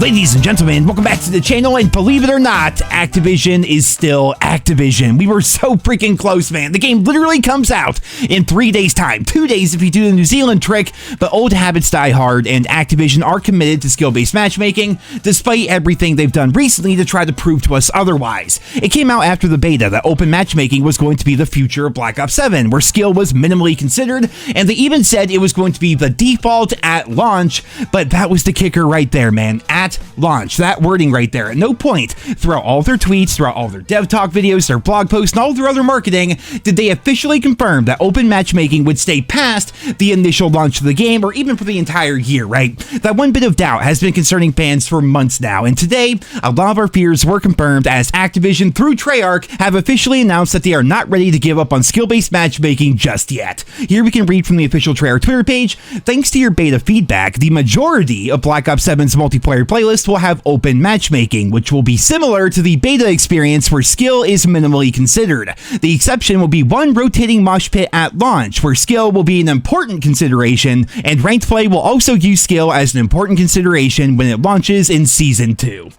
Ladies and gentlemen, welcome back to the channel, and believe it or not, Activision is still Activision. We were so freaking close, man. The game literally comes out in 3 days' time. 2 days if you do the New Zealand trick, but old habits die hard, and Activision are committed to skill-based matchmaking, despite everything they've done recently to try to prove to us otherwise. It came out after the beta that open matchmaking was going to be the future of Black Ops 7, where skill was minimally considered, and they even said it was going to be the default at launch, but that was the kicker right there, man. At launch. That wording right there. At no point throughout all their tweets, throughout all their dev talk videos, their blog posts, and all their other marketing did they officially confirm that open matchmaking would stay past the initial launch of the game, or even for the entire year, right? That one bit of doubt has been concerning fans for months now, and today, a lot of our fears were confirmed as Activision through Treyarch have officially announced that they are not ready to give up on skill-based matchmaking just yet. Here we can read from the official Treyarch Twitter page, thanks to your beta feedback, the majority of Black Ops 7's multiplayer playlist will have open matchmaking, which will be similar to the beta experience where skill is minimally considered. The exception will be one rotating mosh pit at launch, where skill will be an important consideration, and ranked play will also use skill as an important consideration when it launches in Season 2.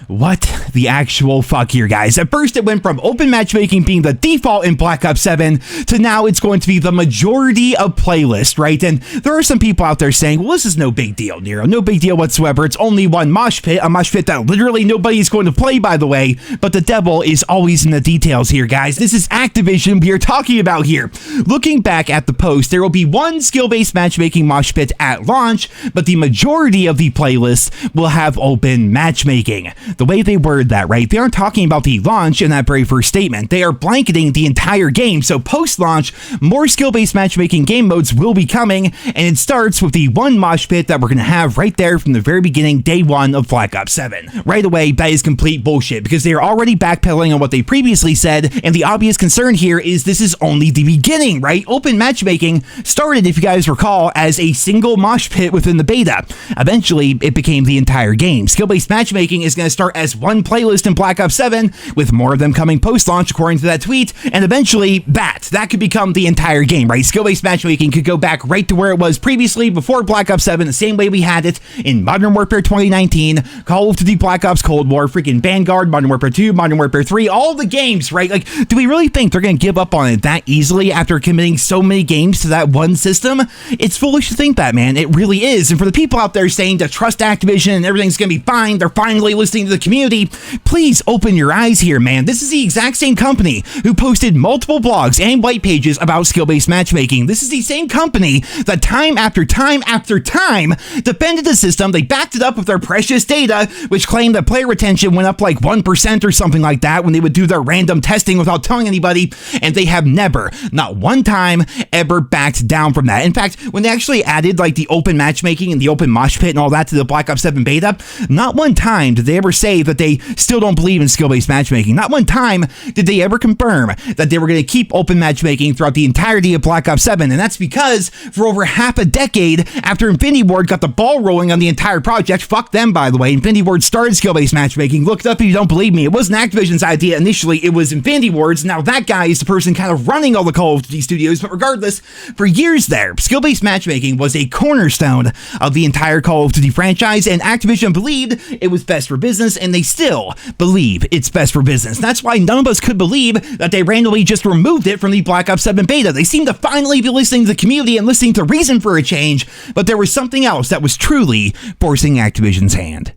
What the actual fuck here, guys? At first, it went from open matchmaking being the default in Black Ops 7 to now it's going to be the majority of playlist, right? And there are some people out there saying, well, this is no big deal, Nero. No big deal whatsoever. It's only one mosh pit, a mosh pit that literally nobody's going to play, by the way. But the devil is always in the details here, guys. This is Activision we are talking about here. Looking back at the post, there will be one skill-based matchmaking mosh pit at launch, but the majority of the playlist will have open matchmaking. The way they word that, right? They aren't talking about the launch in that very first statement. They are blanketing the entire game. So post-launch, more skill-based matchmaking game modes will be coming, and it starts with the one mosh pit that we're going to have right there from the very beginning, day one of Black Ops 7. Right away, that is complete bullshit because they are already backpedaling on what they previously said, and the obvious concern here is this is only the beginning, right? Open matchmaking started, if you guys recall, as a single mosh pit within the beta. Eventually, it became the entire game. Skill-based matchmaking is going to start as one playlist in Black Ops 7, with more of them coming post-launch according to that tweet, and eventually that could become the entire game, right? Skill-based matchmaking could go back right to where it was previously before Black Ops 7, the same way we had it in Modern Warfare 2019, Call of Duty Black Ops Cold War, freaking Vanguard, Modern Warfare 2, Modern Warfare 3, all the games, right? Like, do we really think they're going to give up on it that easily after committing so many games to that one system? It's foolish to think that, man. It really is. And for the people out there saying to trust Activision and everything's going to be fine, they're finally listening to the community, please open your eyes here, man. This is the exact same company who posted multiple blogs and white pages about skill-based matchmaking. This is the same company that time after time after time defended the system. They backed it up with their precious data, which claimed that player retention went up like 1% or something like that when they would do their random testing without telling anybody, and they have never, not one time, ever backed down from that. In fact, when they actually added like the open matchmaking and the open mosh pit and all that to the Black Ops 7 beta, not one time did they ever say that they still don't believe in skill-based matchmaking. Not one time did they ever confirm that they were going to keep open matchmaking throughout the entirety of Black Ops 7, and that's because for over half a decade after Infinity Ward got the ball rolling on the entire project, fuck them, by the way, Infinity Ward started skill-based matchmaking. Look it up if you don't believe me. It wasn't Activision's idea initially, it was Infinity Ward's. Now that guy is the person kind of running all the Call of Duty studios, but regardless, for years there, skill-based matchmaking was a cornerstone of the entire Call of Duty franchise, and Activision believed it was best for business, and they still believe it's best for business. That's why none of us could believe that they randomly just removed it from the Black Ops 7 beta. They seem to finally be listening to the community and listening to reason for a change, but there was something else that was truly forcing Activision's hand.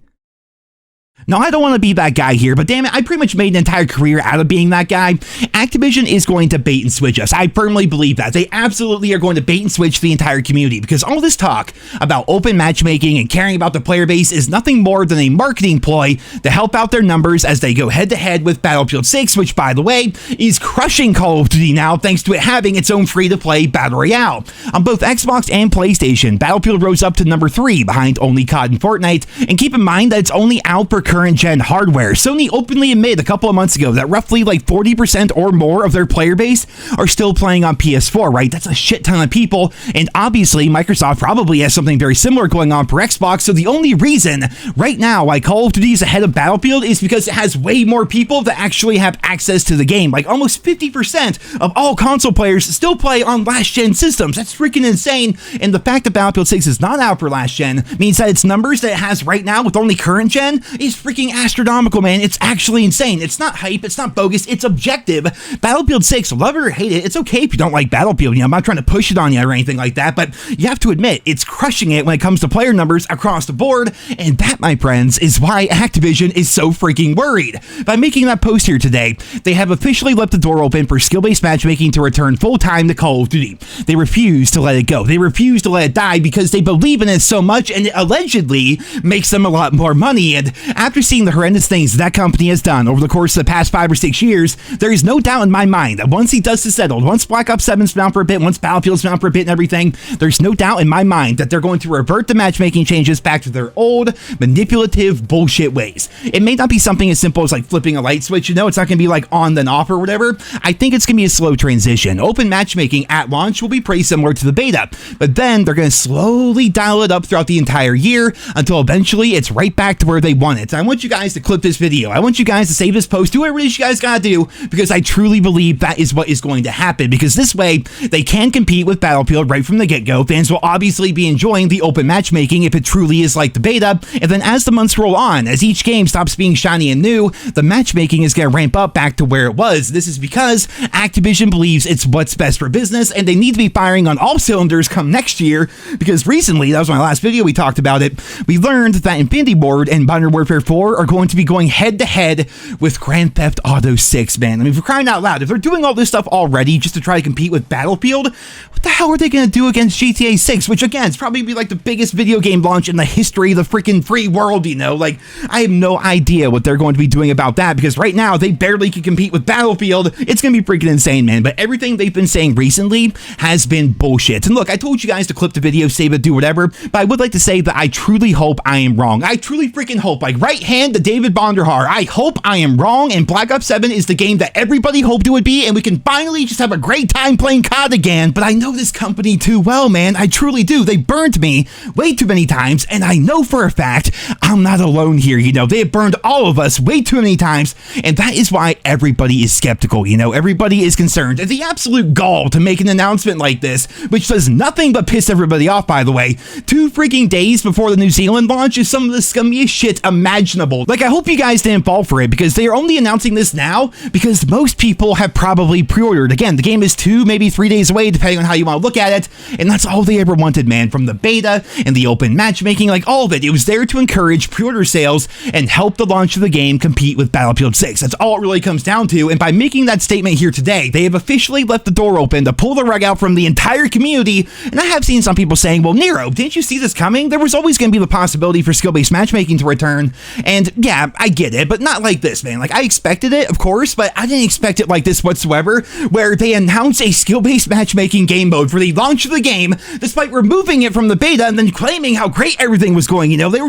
Now, I don't want to be that guy here, but damn it, I pretty much made an entire career out of being that guy. Activision is going to bait and switch us. I firmly believe that. They absolutely are going to bait and switch the entire community, because all this talk about open matchmaking and caring about the player base is nothing more than a marketing ploy to help out their numbers as they go head-to-head with Battlefield 6, which, by the way, is crushing Call of Duty now thanks to it having its own free-to-play Battle Royale. On both Xbox and PlayStation, Battlefield rose up to number 3 behind only COD and Fortnite, and keep in mind that it's only out for current gen hardware. Sony openly admitted a couple of months ago that roughly like 40% or more of their player base are still playing on PS4, right? That's a shit ton of people, and obviously Microsoft probably has something very similar going on for Xbox, so the only reason right now why Call of Duty is ahead of Battlefield is because it has way more people that actually have access to the game. Like almost 50% of all console players still play on last-gen systems. That's freaking insane, and the fact that Battlefield 6 is not out for last-gen means that its numbers that it has right now with only current-gen is freaking astronomical, man. It's actually insane. It's not hype, it's not bogus, it's objective. Battlefield 6, love it or hate it, it's okay if you don't like Battlefield. You know, I'm not trying to push it on you or anything like that, but you have to admit, it's crushing it when it comes to player numbers across the board, and that, my friends, is why Activision is so freaking worried. By making that post here today, they have officially left the door open for skill-based matchmaking to return full-time to Call of Duty. They refuse to let it go. They refuse to let it die because they believe in it so much, and it allegedly makes them a lot more money. And after seeing the horrendous things that company has done over the course of the past 5 or 6 years, there is no doubt in my mind that once the dust is settled, once Black Ops 7's been out for a bit, once Battlefield's been out for a bit and everything, there's no doubt in my mind that they're going to revert the matchmaking changes back to their old manipulative bullshit ways. It may not be something as simple as like flipping a light switch, you know, it's not going to be like on then off or whatever. I think it's going to be a slow transition. Open matchmaking at launch will be pretty similar to the beta, but then they're going to slowly dial it up throughout the entire year until eventually it's right back to where they want it. I want you guys to clip this video. I want you guys to save this post, do whatever it is you guys gotta do, because I truly believe that is what is going to happen, because this way they can compete with Battlefield right from the get-go. Fans will obviously be enjoying the open matchmaking if it truly is like the beta, and then as the months roll on, as each game stops being shiny and new, the matchmaking is going to ramp up back to where it was. This is because Activision believes it's what's best for business, and they need to be firing on all cylinders come next year, because recently, that was my last video, we talked about it, we learned that Infinity Ward and Modern Warfare 4 are going to be going head-to-head with Grand Theft Auto 6, man. I mean, for crying out loud, if they're doing all this stuff already just to try to compete with Battlefield, what the hell are they going to do against GTA 6, which again, is probably be like the biggest video game launch in the history of the freaking free world, you know? Like, I have no idea what they're going to be doing about that, because right now, they barely can compete with Battlefield. It's going to be freaking insane, man. But everything they've been saying recently has been bullshit. And look, I told you guys to clip the video, save it, do whatever, but I would like to say that I truly hope I am wrong. I truly freaking hope, like right hand to David Bonderhar, I hope I am wrong, and Black Ops 7 is the game that everybody hoped it would be, and we can finally just have a great time playing COD again. But I know this company too well, man. I truly do. They burned me way too many times, and I know for a fact I'm not alone here, you know. They have burned all of us way too many times, and that is why everybody is skeptical, you know. Everybody is concerned. And the absolute gall to make an announcement like this, which does nothing but piss everybody off, by the way, 2 freaking days before the New Zealand launch, is some of the scummiest shit imaginable. Like, I hope you guys didn't fall for it, because they are only announcing this now because most people have probably pre-ordered. Again, the game is 2, maybe 3 days away, depending on how you want to look at it, and that's all they ever wanted, man. From the beta and the open matchmaking, like all of it, it was there to encourage pre-order sales and help the launch of the game compete with Battlefield 6. That's all it really comes down to, and by making that statement here today, they have officially left the door open to pull the rug out from the entire community. And I have seen some people saying, well, Nero, didn't you see this coming? There was always going to be the possibility for skill-based matchmaking to return, and yeah, I get it, but not like this, man. Like, I expected it, of course, but I didn't expect it like this whatsoever, where they announce a skill-based matchmaking game mode for the launch of the game, despite removing it from the beta and then claiming how great everything was going. You know, they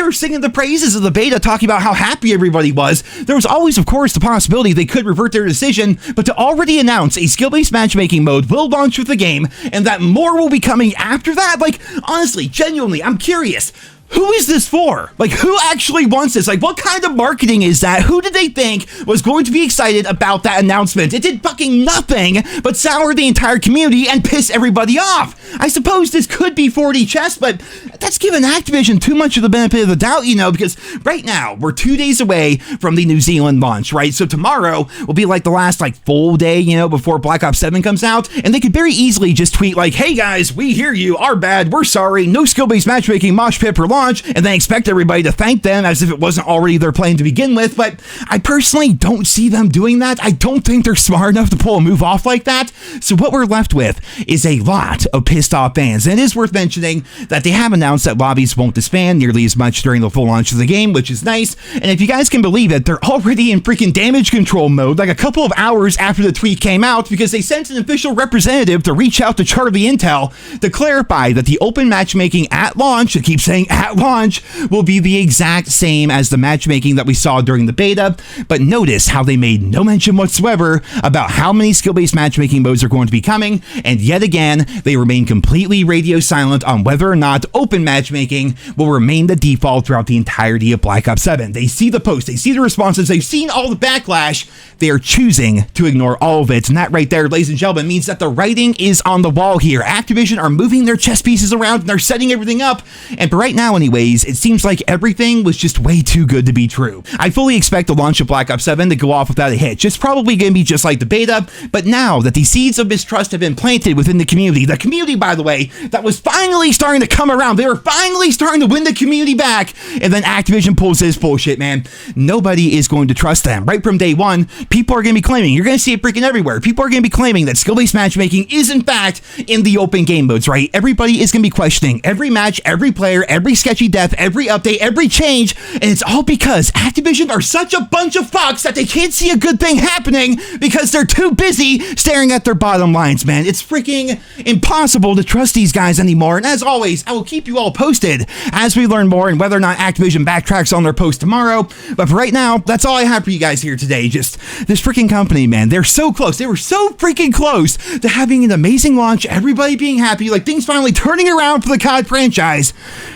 were singing the praises of the beta, talking about how happy everybody was. There was always, of course, the possibility they could revert their decision, but to already announce a skill-based matchmaking mode will launch with the game, and that more will be coming after that, like, honestly, genuinely, I'm curious. Who is this for? Like, who actually wants this? Like, what kind of marketing is that? Who did they think was going to be excited about that announcement? It did fucking nothing but sour the entire community and piss everybody off. I suppose this could be 4D chess, but that's giving Activision too much of the benefit of the doubt, you know, because right now, we're 2 days away from the New Zealand launch, right? So tomorrow will be like the last, like, full day, you know, before Black Ops 7 comes out, and they could very easily just tweet like, hey guys, we hear you, our bad, we're sorry, no skill-based matchmaking mosh pit per launch, and then expect everybody to thank them as if it wasn't already their plan to begin with. But I personally don't see them doing that. I don't think they're smart enough to pull a move off like that. So what we're left with is a lot of pissed off fans. And it is worth mentioning that they have announced that lobbies won't disband nearly as much during the full launch of the game, which is nice. And if you guys can believe it, they're already in freaking damage control mode like a couple of hours after the tweet came out, because they sent an official representative to reach out to Charlie Intel to clarify that the open matchmaking at launch, I keep saying at at launch will be the exact same as the matchmaking that we saw during the beta, but notice how they made no mention whatsoever about how many skill-based matchmaking modes are going to be coming, and yet again, they remain completely radio silent on whether or not open matchmaking will remain the default throughout the entirety of Black Ops 7. They see the posts, they see the responses, they've seen all the backlash, they are choosing to ignore all of it, and that right there, ladies and gentlemen, means that the writing is on the wall here. Activision are moving their chess pieces around and they're setting everything up, and for right now anyways, it seems like everything was just way too good to be true. I fully expect the launch of Black Ops 7 to go off without a hitch. It's probably going to be just like the beta, but now that the seeds of mistrust have been planted within the community, by the way, that was finally starting to come around, they were finally starting to win the community back, and then Activision pulls this bullshit, man. Nobody is going to trust them. Right from day one, people are going to be claiming, you're going to see it freaking everywhere, people are going to be claiming that skill-based matchmaking is in fact in the open game modes, right? Everybody is going to be questioning every match, every player, every sketchy death, every update, every change, and it's all because Activision are such a bunch of fucks that they can't see a good thing happening because they're too busy staring at their bottom lines, man. It's freaking impossible to trust these guys anymore, and as always, I will keep you all posted as we learn more and whether or not Activision backtracks on their post tomorrow, but for right now, that's all I have for you guys here today. Just this freaking company, man, they're so close. They were so freaking close to having an amazing launch, everybody being happy, like things finally turning around for the COD franchise,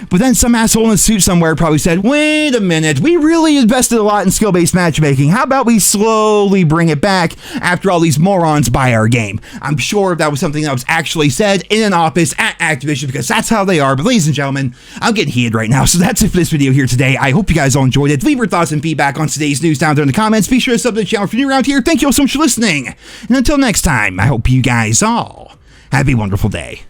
but then some asshole in a suit somewhere probably said, wait a minute, we really invested a lot in skill-based matchmaking. How about we slowly bring it back after all these morons buy our game? I'm sure that was something that was actually said in an office at Activision because that's how they are. But ladies and gentlemen, I'm getting heated right now. So that's it for this video here today. I hope you guys all enjoyed it. Leave your thoughts and feedback on today's news down there in the comments. Be sure to sub to the channel if you're new around here. Thank you all so much for listening. And until next time, I hope you guys all have a wonderful day.